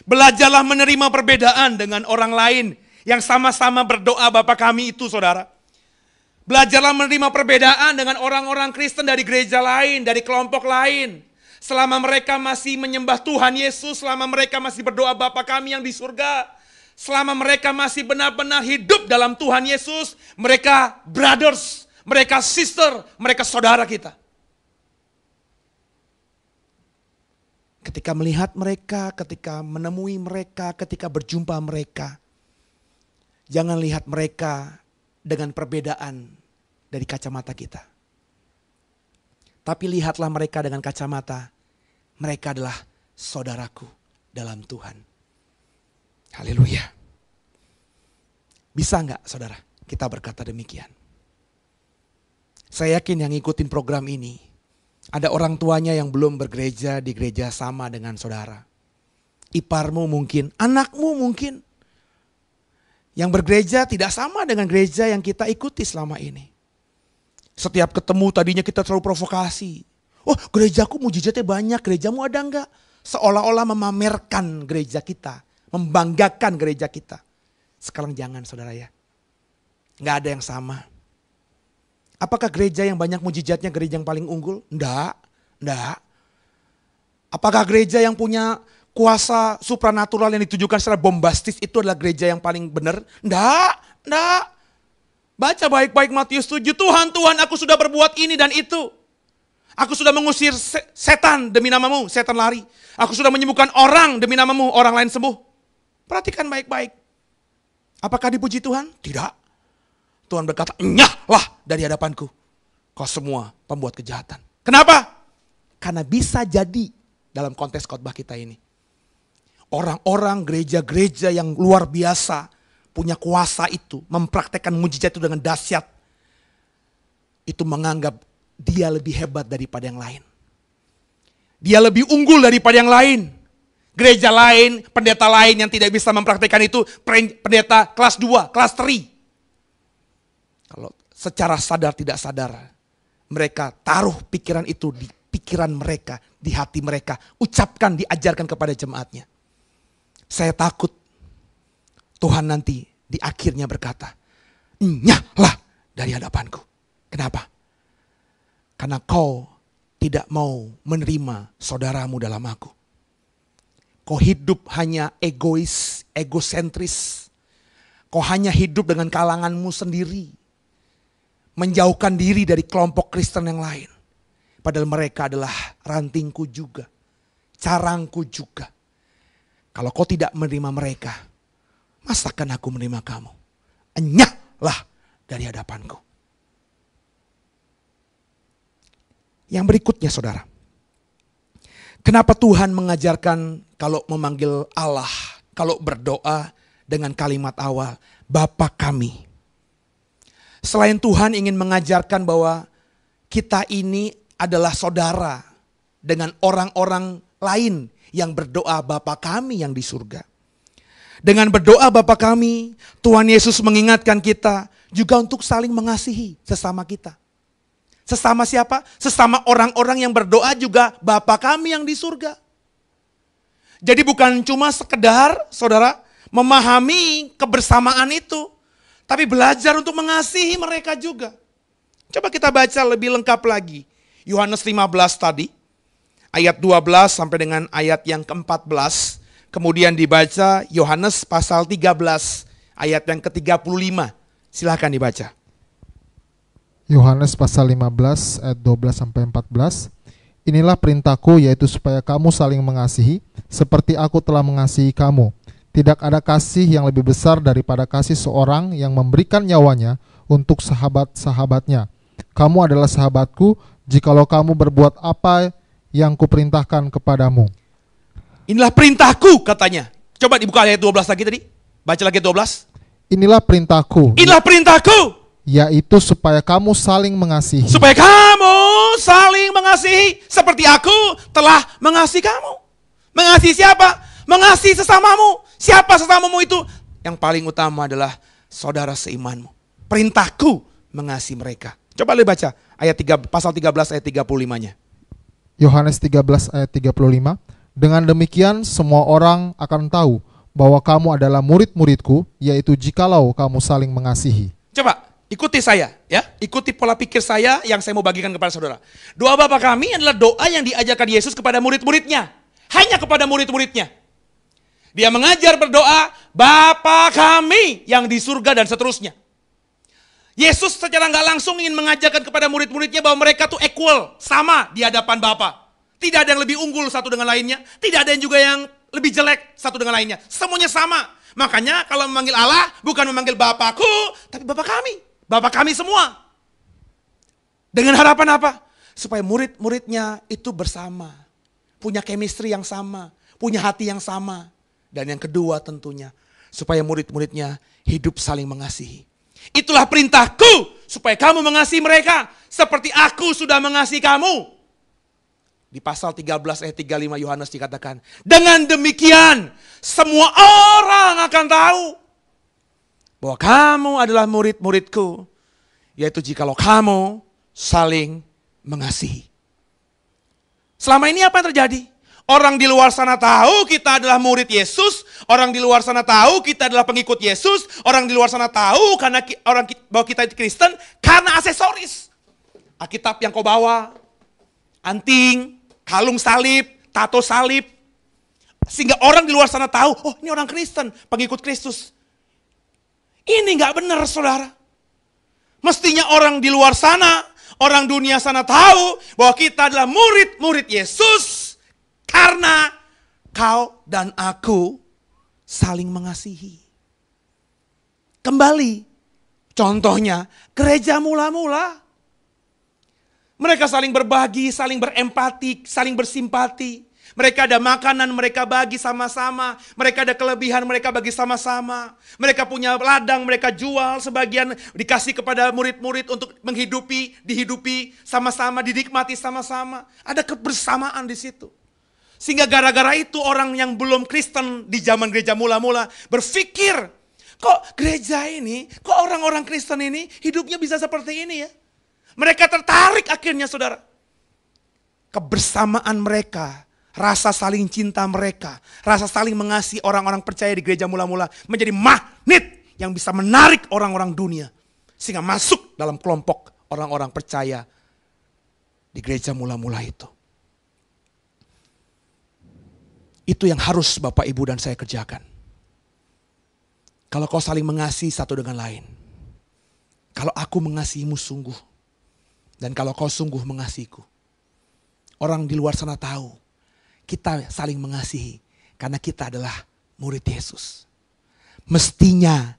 Belajarlah menerima perbedaan dengan orang lain yang sama-sama berdoa Bapa kami itu, saudara. Belajarlah menerima perbedaan dengan orang-orang Kristen dari gereja lain, dari kelompok lain. Selama mereka masih menyembah Tuhan Yesus, selama mereka masih berdoa Bapa kami yang di surga, selama mereka masih benar-benar hidup dalam Tuhan Yesus, mereka brothers, mereka sister, mereka saudara kita. Ketika melihat mereka, ketika menemui mereka, ketika berjumpa mereka, jangan lihat mereka dengan perbedaan dari kacamata kita. Tapi lihatlah mereka dengan kacamata, mereka adalah saudaraku dalam Tuhan. Haleluya. Bisa enggak saudara kita berkata demikian? Saya yakin yang ngikutin program ini, ada orang tuanya yang belum bergereja di gereja sama dengan saudara. Iparmu mungkin, anakmu mungkin. Yang bergereja tidak sama dengan gereja yang kita ikuti selama ini. Setiap ketemu tadinya kita terlalu provokasi. Oh gerejaku mujizatnya banyak, gerejamu ada enggak? Seolah-olah memamerkan gereja kita, membanggakan gereja kita. Sekarang jangan saudara ya. Enggak ada yang sama. Apakah gereja yang banyak mujizatnya gereja yang paling unggul? Enggak. Apakah gereja yang punya kuasa supranatural yang ditujukan secara bombastis itu adalah gereja yang paling benar? Enggak. Baca baik-baik Matius 7. Tuhan, aku sudah berbuat ini dan itu. Aku sudah mengusir setan demi namamu, setan lari. Aku sudah menyembuhkan orang demi namamu, orang lain sembuh. Perhatikan baik-baik. Apakah dipuji Tuhan? Tidak. Tuhan berkata, enyahlah dari hadapanku. Kau semua pembuat kejahatan. Kenapa? Karena bisa jadi dalam konteks khotbah kita ini. Orang-orang gereja-gereja yang luar biasa punya kuasa itu, mempraktekkan mujizat itu dengan dahsyat. Itu menganggap dia lebih hebat daripada yang lain. Dia lebih unggul daripada yang lain. Gereja lain, pendeta lain yang tidak bisa mempraktekkan itu, pendeta kelas 2, kelas 3. Kalau secara sadar tidak sadar, mereka taruh pikiran itu di pikiran mereka, di hati mereka. Ucapkan, diajarkan kepada jemaatnya. Saya takut Tuhan nanti di akhirnya berkata, enyahlah dari hadapanku. Kenapa? Karena kau tidak mau menerima saudaramu dalam aku. Kau hidup hanya egois, egosentris. Kau hanya hidup dengan kalanganmu sendiri. Menjauhkan diri dari kelompok Kristen yang lain. Padahal mereka adalah rantingku juga. Carangku juga. Kalau kau tidak menerima mereka, masakan aku menerima kamu? Enyahlah dari hadapanku. Yang berikutnya saudara. Kenapa Tuhan mengajarkan kalau memanggil Allah, kalau berdoa dengan kalimat awal, Bapa kami. Selain Tuhan ingin mengajarkan bahwa kita ini adalah saudara dengan orang-orang lain yang berdoa Bapa kami yang di surga. Dengan berdoa Bapa kami, Tuhan Yesus mengingatkan kita juga untuk saling mengasihi sesama kita. Sesama siapa? Sesama orang-orang yang berdoa juga Bapa kami yang di surga. Jadi bukan cuma sekedar saudara memahami kebersamaan itu, tapi belajar untuk mengasihi mereka juga. Coba kita baca lebih lengkap lagi. Yohanes 15 tadi, ayat 12 sampai dengan ayat yang ke-14. Kemudian dibaca Yohanes pasal 13, ayat yang ke-35. Silahkan dibaca. Yohanes pasal 15 ayat 12 sampai 14. Inilah perintahku, yaitu supaya kamu saling mengasihi seperti aku telah mengasihi kamu. Tidak ada kasih yang lebih besar daripada kasih seorang yang memberikan nyawanya untuk sahabat-sahabatnya. Kamu adalah sahabatku jikalau kamu berbuat apa yang kuperintahkan kepadamu. Inilah perintahku katanya. Coba dibuka ayat 12 lagi tadi. Baca lagi 12. Inilah perintahku. Inilah perintahku. Yaitu supaya kamu saling mengasihi. Supaya kamu saling mengasihi seperti aku telah mengasihi kamu. Mengasihi siapa? Mengasihi sesamamu. Siapa sesamamu itu? Yang paling utama adalah saudara seimanmu. Perintahku mengasihi mereka. Coba lihat baca ayat 3, pasal 13 ayat 35-nya. Yohanes 13 ayat 35. Dengan demikian semua orang akan tahu bahwa kamu adalah murid-muridku, yaitu jikalau kamu saling mengasihi. Coba ikuti saya ya, ikuti pola pikir saya yang saya mau bagikan kepada saudara. Doa Bapa kami adalah doa yang diajarkan Yesus kepada murid-muridnya. Hanya kepada murid-muridnya. Dia mengajar berdoa, Bapa kami yang di surga dan seterusnya. Yesus secara nggak langsung ingin mengajarkan kepada murid-muridnya bahwa mereka tuh equal, sama di hadapan Bapa. Tidak ada yang lebih unggul satu dengan lainnya, tidak ada yang juga yang lebih jelek satu dengan lainnya. Semuanya sama. Makanya kalau memanggil Allah bukan memanggil Bapakku, tapi Bapa kami. Bapa kami semua. Dengan harapan apa? Supaya murid-muridnya itu bersama. Punya chemistry yang sama, punya hati yang sama. Dan yang kedua tentunya, supaya murid-muridnya hidup saling mengasihi. Itulah perintahku, supaya kamu mengasihi mereka, seperti aku sudah mengasihi kamu. Di pasal 13 ayat 35 Yohanes dikatakan, dengan demikian semua orang akan tahu bahwa kamu adalah murid-muridku, yaitu jikalau kamu saling mengasihi. Selama ini apa yang terjadi? Orang di luar sana tahu kita adalah murid Yesus, orang di luar sana tahu kita adalah pengikut Yesus, orang di luar sana tahu bahwa kita Kristen karena aksesoris. Alkitab yang kau bawa, anting, kalung salib, tato salib. Sehingga orang di luar sana tahu, oh ini orang Kristen, pengikut Kristus. Ini gak benar saudara. Mestinya orang di luar sana, orang dunia sana tahu bahwa kita adalah murid-murid Yesus. Karena kau dan aku saling mengasihi. Kembali, contohnya gereja mula-mula. Mereka saling berbagi, saling berempati, saling bersimpati. Mereka ada makanan, mereka bagi sama-sama. Mereka ada kelebihan, mereka bagi sama-sama. Mereka punya ladang, mereka jual. Sebagian dikasih kepada murid-murid untuk dihidupi sama-sama, dinikmati sama-sama. Ada kebersamaan di situ. Sehingga gara-gara itu orang yang belum Kristen di zaman gereja mula-mula berpikir, kok gereja ini, kok orang-orang Kristen ini hidupnya bisa seperti ini ya? Mereka tertarik akhirnya saudara. Kebersamaan mereka, rasa saling cinta mereka, rasa saling mengasihi orang-orang percaya di gereja mula-mula menjadi magnet yang bisa menarik orang-orang dunia. Sehingga masuk dalam kelompok orang-orang percaya di gereja mula-mula itu. Itu yang harus Bapak, Ibu, dan saya kerjakan. Kalau kau saling mengasihi satu dengan lain. Kalau aku mengasihimu sungguh. Dan kalau kau sungguh mengasihiku. Orang di luar sana tahu. Kita saling mengasihi. Karena kita adalah murid Yesus. Mestinya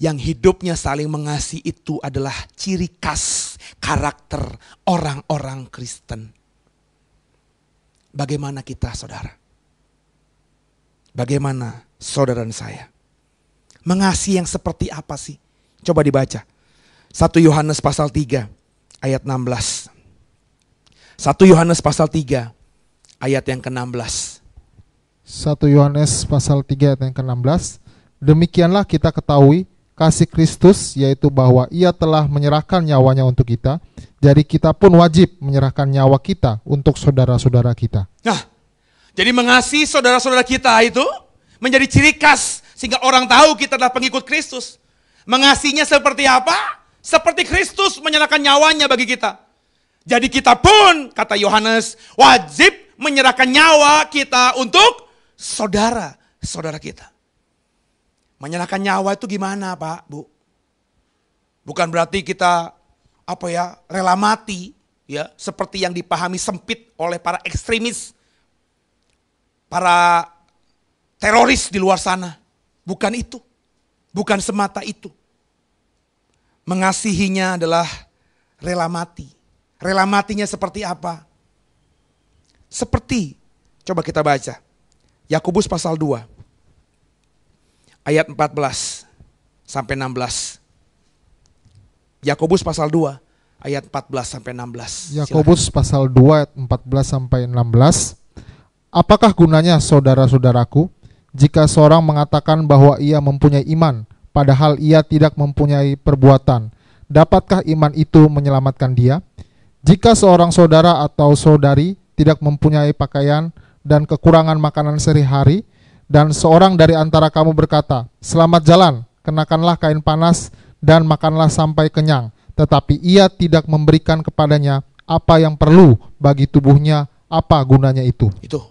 yang hidupnya saling mengasihi itu adalah ciri khas karakter orang-orang Kristen. Bagaimana kita, saudara? Bagaimana saudara dan saya? Mengasihi yang seperti apa sih? Coba dibaca. 1 Yohanes pasal 3 ayat 16. 1 Yohanes pasal 3 ayat yang ke-16. 1 Yohanes pasal 3 ayat yang ke-16. Demikianlah kita ketahui kasih Kristus, yaitu bahwa ia telah menyerahkan nyawanya untuk kita. Jadi kita pun wajib menyerahkan nyawa kita untuk saudara-saudara kita. Nah, jadi mengasihi saudara-saudara kita itu menjadi ciri khas sehingga orang tahu kita adalah pengikut Kristus. Mengasihinya seperti apa? Seperti Kristus menyerahkan nyawanya bagi kita. Jadi kita pun, kata Yohanes, wajib menyerahkan nyawa kita untuk saudara-saudara kita. Menyerahkan nyawa itu gimana, Pak, Bu? Bukan berarti kita rela mati, ya, seperti yang dipahami sempit oleh para ekstremis, para teroris di luar sana. Bukan itu. Bukan semata itu. Mengasihinya adalah rela mati. Rela matinya seperti apa? Seperti, coba kita baca. Yakobus pasal 2. Ayat 14 sampai 16. Yakobus pasal 2 ayat 14 sampai 16. Yakobus pasal 2 ayat 14 sampai 16. Apakah gunanya saudara-saudaraku jika seorang mengatakan bahwa ia mempunyai iman padahal ia tidak mempunyai perbuatan? Dapatkah iman itu menyelamatkan dia? Jika seorang saudara atau saudari tidak mempunyai pakaian dan kekurangan makanan sehari-hari, dan seorang dari antara kamu berkata, selamat jalan, kenakanlah kain panas dan makanlah sampai kenyang, tetapi ia tidak memberikan kepadanya apa yang perlu bagi tubuhnya, apa gunanya itu? Itu.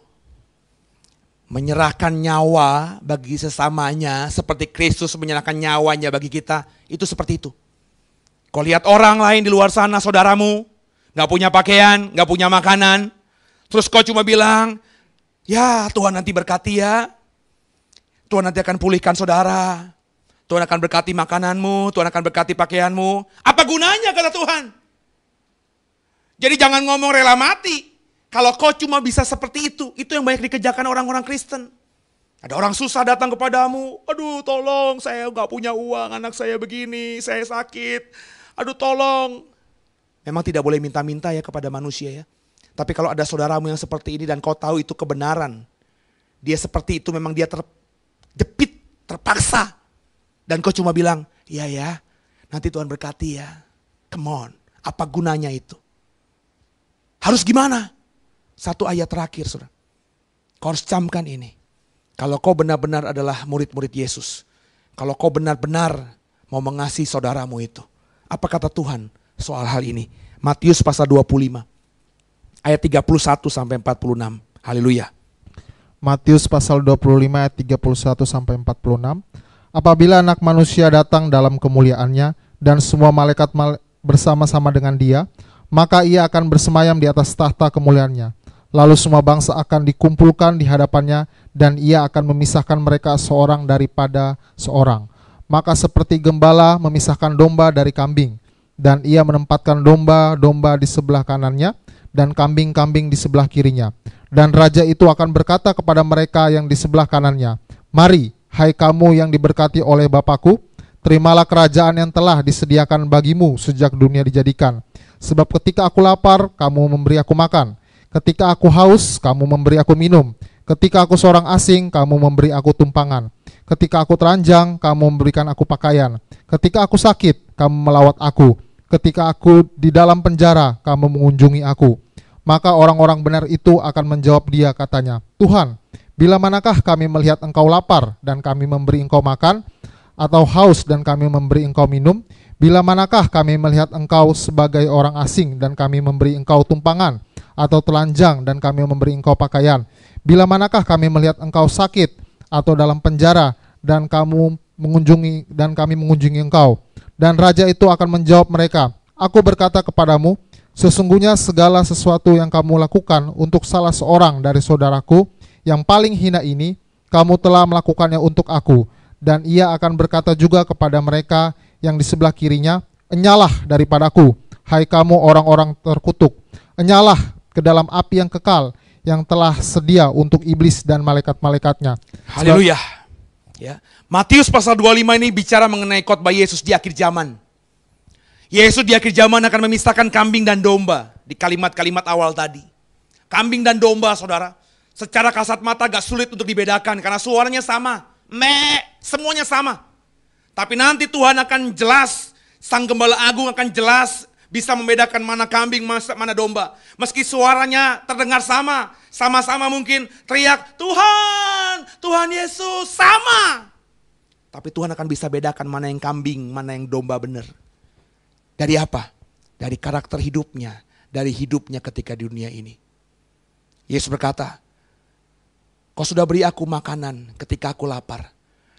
Menyerahkan nyawa bagi sesamanya seperti Kristus menyerahkan nyawanya bagi kita, itu seperti itu. Kau lihat orang lain di luar sana, saudaramu, gak punya pakaian, gak punya makanan, terus kau cuma bilang, ya Tuhan nanti berkati ya, Tuhan nanti akan pulihkan saudara, Tuhan akan berkati makananmu, Tuhan akan berkati pakaianmu. Apa gunanya kata Tuhan? Jadi jangan ngomong rela mati. Kalau kau cuma bisa seperti itu yang banyak dikerjakan orang-orang Kristen. Ada orang susah datang kepadamu, aduh tolong saya gak punya uang, anak saya begini, saya sakit, aduh tolong. Memang tidak boleh minta-minta ya kepada manusia ya. Tapi kalau ada saudaramu yang seperti ini dan kau tahu itu kebenaran, dia seperti itu memang dia terjepit, terpaksa. Dan kau cuma bilang, iya ya, nanti Tuhan berkati ya. Come on, apa gunanya itu? Harus gimana? Satu ayat terakhir, saudara. Kau harus camkan ini. Kalau kau benar-benar adalah murid-murid Yesus, kalau kau benar-benar mau mengasihi saudaramu itu, apa kata Tuhan soal hal ini? Matius pasal 25, ayat 31 sampai 46. Haleluya. Matius pasal 25 ayat 31 sampai 46. Apabila Anak Manusia datang dalam kemuliaannya dan semua malaikat bersama-sama dengan dia, maka ia akan bersemayam di atas tahta kemuliaannya. Lalu semua bangsa akan dikumpulkan di hadapannya dan ia akan memisahkan mereka seorang daripada seorang. Maka seperti gembala memisahkan domba dari kambing, dan ia menempatkan domba-domba di sebelah kanannya dan kambing-kambing di sebelah kirinya. Dan raja itu akan berkata kepada mereka yang di sebelah kanannya, mari, hai kamu yang diberkati oleh Bapakku, terimalah kerajaan yang telah disediakan bagimu sejak dunia dijadikan. Sebab ketika aku lapar, kamu memberi aku makan. Ketika aku haus, kamu memberi aku minum. Ketika aku seorang asing, kamu memberi aku tumpangan. Ketika aku telanjang, kamu memberikan aku pakaian. Ketika aku sakit, kamu melawat aku. Ketika aku di dalam penjara, kamu mengunjungi aku. Maka orang-orang benar itu akan menjawab dia, katanya, Tuhan, bila manakah kami melihat engkau lapar dan kami memberi engkau makan, atau haus dan kami memberi engkau minum? Bila manakah kami melihat engkau sebagai orang asing dan kami memberi engkau tumpangan, atau telanjang dan kami memberi engkau pakaian? Bila manakah kami melihat engkau sakit atau dalam penjara dan kamu mengunjungi engkau. Dan raja itu akan menjawab mereka, aku berkata kepadamu, sesungguhnya segala sesuatu yang kamu lakukan untuk salah seorang dari saudaraku yang paling hina ini, kamu telah melakukannya untuk aku. Dan ia akan berkata juga kepada mereka yang di sebelah kirinya, enyalah daripadaku, hai kamu orang-orang terkutuk, enyalah ke dalam api yang kekal, yang telah sedia untuk iblis dan malaikat-malaikatnya. Haleluya. Ya. Matius pasal 25 ini bicara mengenai khotbah Yesus di akhir zaman. Yesus di akhir zaman akan memisahkan kambing dan domba di kalimat-kalimat awal tadi. Kambing dan domba, saudara, secara kasat mata gak sulit untuk dibedakan karena suaranya sama. Semuanya sama. Tapi nanti Tuhan akan jelas, Sang Gembala Agung akan jelas bisa membedakan mana kambing, mana domba. Meski suaranya terdengar sama, sama-sama mungkin teriak, Tuhan, Tuhan Yesus, sama. Tapi Tuhan akan bisa bedakan mana yang kambing, mana yang domba benar. Dari apa? Dari karakter hidupnya, dari hidupnya ketika di dunia ini. Yesus berkata, kau sudah beri aku makanan ketika aku lapar.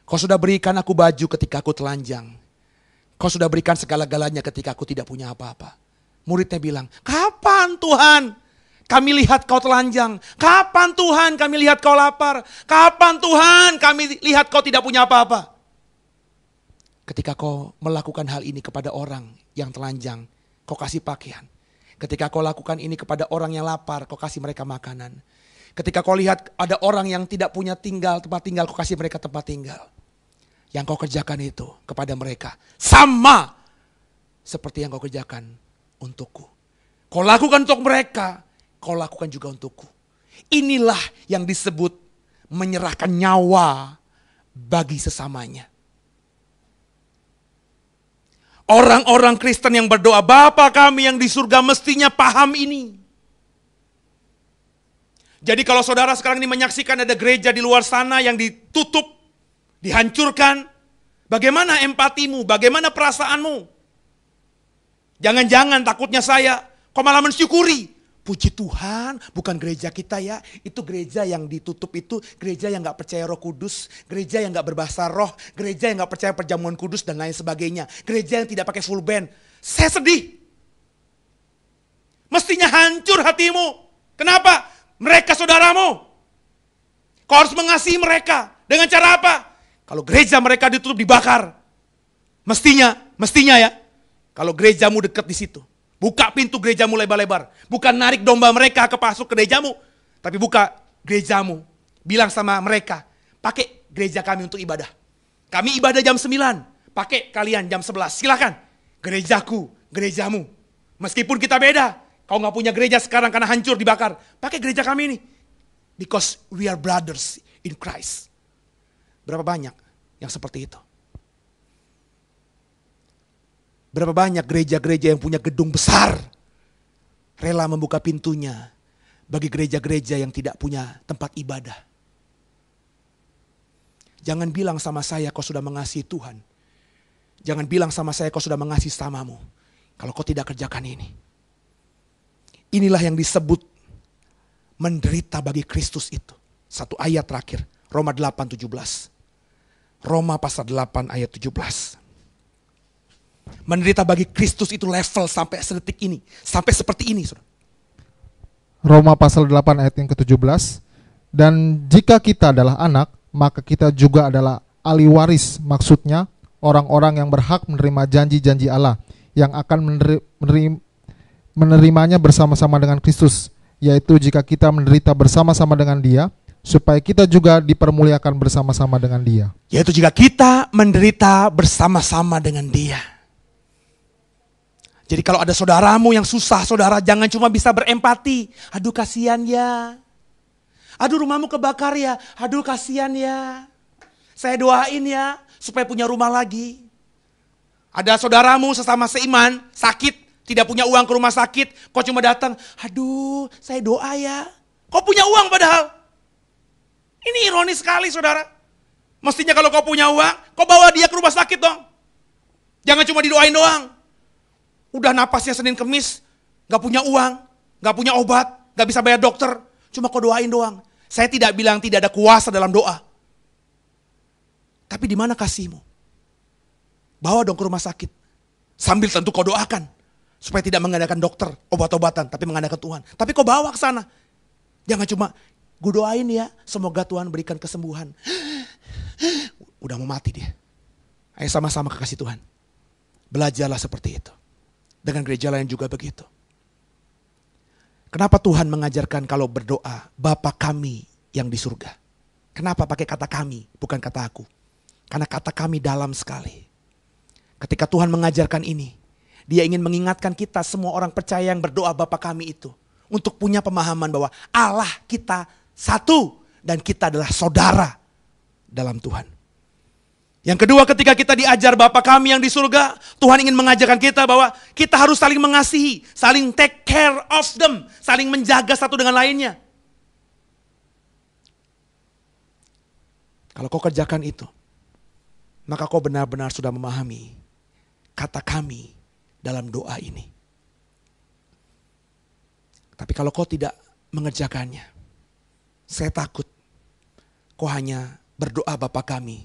Kau sudah berikan aku baju ketika aku telanjang. Kau sudah berikan segala-galanya ketika aku tidak punya apa-apa. Muridnya bilang, kapan Tuhan kami lihat kau telanjang? Kapan Tuhan kami lihat kau lapar? Kapan Tuhan kami lihat kau tidak punya apa-apa? Ketika kau melakukan hal ini kepada orang yang telanjang, kau kasih pakaian. Ketika kau lakukan ini kepada orang yang lapar, kau kasih mereka makanan. Ketika kau lihat ada orang yang tidak punya tempat tinggal, kau kasih mereka tempat tinggal. Yang kau kerjakan itu kepada mereka sama seperti yang kau kerjakan untukku. Kau lakukan untuk mereka, kau lakukan juga untukku. Inilah yang disebut menyerahkan nyawa bagi sesamanya. Orang-orang Kristen yang berdoa, Bapa kami yang di surga, mestinya paham ini. Jadi kalau saudara sekarang ini menyaksikan ada gereja di luar sana yang ditutup, dihancurkan, bagaimana empatimu, bagaimana perasaanmu? Jangan-jangan takutnya saya, kok malah mensyukuri. Puji Tuhan, bukan gereja kita ya, itu gereja yang ditutup itu, gereja yang gak percaya Roh Kudus, gereja yang gak berbahasa roh, gereja yang gak percaya perjamuan kudus dan lain sebagainya, gereja yang tidak pakai full band. Saya sedih. Mestinya hancur hatimu. Kenapa? Mereka saudaramu. Kau harus mengasihi mereka. Dengan cara apa? Kalau gereja mereka ditutup, dibakar. Mestinya ya. Kalau gerejamu dekat di situ. Buka pintu gerejamu lebar-lebar. Bukan narik domba mereka ke masuk ke gerejamu. Tapi buka gerejamu. Bilang sama mereka, pakai gereja kami untuk ibadah. Kami ibadah jam 9. Pakai kalian jam 11. Silakan. Gerejaku, gerejamu. Meskipun kita beda. Kau gak punya gereja sekarang karena hancur dibakar. Pakai gereja kami ini. Because we are brothers in Christ. Berapa banyak yang seperti itu? Berapa banyak gereja-gereja yang punya gedung besar rela membuka pintunya bagi gereja-gereja yang tidak punya tempat ibadah. Jangan bilang sama saya kau sudah mengasihi Tuhan. Jangan bilang sama saya kau sudah mengasihi samamu kalau kau tidak kerjakan ini. Inilah yang disebut menderita bagi Kristus itu. Satu ayat terakhir, Roma 8:17. Roma pasal 8 ayat 17. Menderita bagi Kristus itu level sampai sedetik ini. Sampai seperti ini. Saudara. Roma pasal 8 ayat yang ke-17. Dan jika kita adalah anak, maka kita juga adalah ahli waris. Maksudnya orang-orang yang berhak menerima janji-janji Allah. Yang akan menerimanya bersama-sama dengan Kristus. Yaitu jika kita menderita bersama-sama dengan Dia, supaya kita juga dipermuliakan bersama-sama dengan Dia. Yaitu jika kita menderita bersama-sama dengan Dia. Jadi kalau ada saudaramu yang susah, saudara jangan cuma bisa berempati. Aduh kasihan ya. Aduh rumahmu kebakar ya. Aduh kasihan ya. Saya doain ya supaya punya rumah lagi. Ada saudaramu sesama seiman sakit, tidak punya uang ke rumah sakit. Kau cuma datang, aduh saya doa ya. Kau punya uang padahal. Ini ironis sekali saudara. Mestinya kalau kau punya uang, kau bawa dia ke rumah sakit dong. Jangan cuma didoain doang. Udah napasnya Senin Kemis, gak punya uang, gak punya obat, gak bisa bayar dokter. Cuma kau doain doang. Saya tidak bilang tidak ada kuasa dalam doa. Tapi di mana kasihmu? Bawa dong ke rumah sakit. Sambil tentu kau doakan. Supaya tidak mengadakan dokter, obat-obatan, tapi mengadakan Tuhan. Tapi kau bawa ke sana. Jangan cuma, gue doain ya, semoga Tuhan berikan kesembuhan. Udah mau mati dia. Ayo sama-sama kekasih Tuhan. Belajarlah seperti itu. Dengan gereja lain juga begitu. Kenapa Tuhan mengajarkan kalau berdoa, Bapa kami yang di surga? Kenapa pakai kata kami, bukan kata aku? Karena kata kami dalam sekali. Ketika Tuhan mengajarkan ini, Dia ingin mengingatkan kita semua orang percaya yang berdoa Bapa kami itu. Untuk punya pemahaman bahwa Allah kita satu dan kita adalah saudara dalam Tuhan. Yang kedua, ketika kita diajar Bapa kami yang di surga, Tuhan ingin mengajarkan kita bahwa kita harus saling mengasihi, saling take care of them, saling menjaga satu dengan lainnya. Kalau kau kerjakan itu, maka kau benar-benar sudah memahami kata kami dalam doa ini. Tapi kalau kau tidak mengerjakannya, saya takut kau hanya berdoa Bapa kami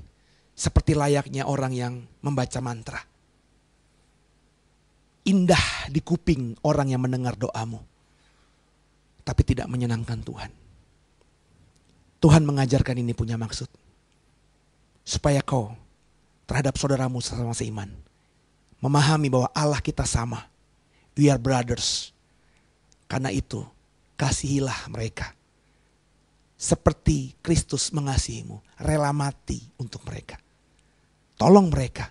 seperti layaknya orang yang membaca mantra. Indah di kuping orang yang mendengar doamu, tapi tidak menyenangkan Tuhan. Tuhan mengajarkan ini punya maksud. Supaya kau terhadap saudaramu sesama seiman memahami bahwa Allah kita sama. We are brothers. Karena itu kasihilah mereka. Seperti Kristus mengasihimu. Rela mati untuk mereka. Tolong mereka.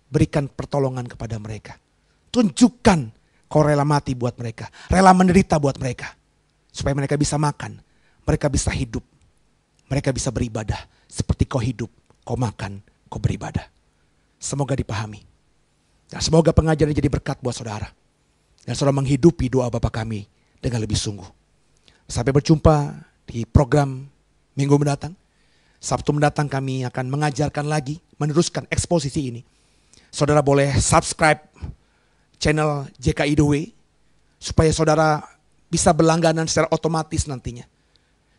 Berikan pertolongan kepada mereka. Tunjukkan kau rela mati buat mereka. Rela menderita buat mereka. Supaya mereka bisa makan. Mereka bisa hidup. Mereka bisa beribadah. Seperti kau hidup, kau makan, kau beribadah. Semoga dipahami. Dan semoga pengajaran jadi berkat buat saudara. Dan saudara menghidupi doa Bapa kami dengan lebih sungguh. Sampai berjumpa di program minggu mendatang. Sabtu mendatang kami akan mengajarkan lagi, meneruskan eksposisi ini. Saudara boleh subscribe channel JKI The Way. Supaya saudara bisa berlangganan secara otomatis nantinya.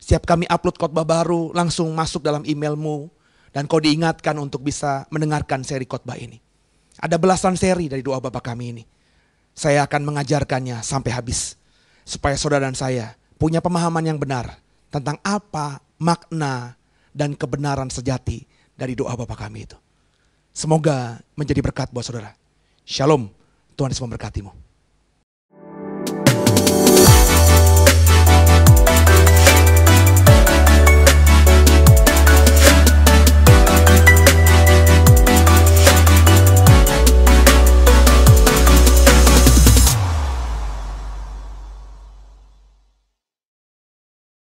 Setiap kami upload khotbah baru langsung masuk dalam emailmu. Dan kau diingatkan untuk bisa mendengarkan seri khotbah ini. Ada belasan seri dari doa Bapa kami ini. Saya akan mengajarkannya sampai habis. Supaya saudara dan saya punya pemahaman yang benar. Tentang apa makna dan kebenaran sejati dari doa Bapa kami itu. Semoga menjadi berkat buat saudara. Shalom, Tuhan Yesus memberkatimu.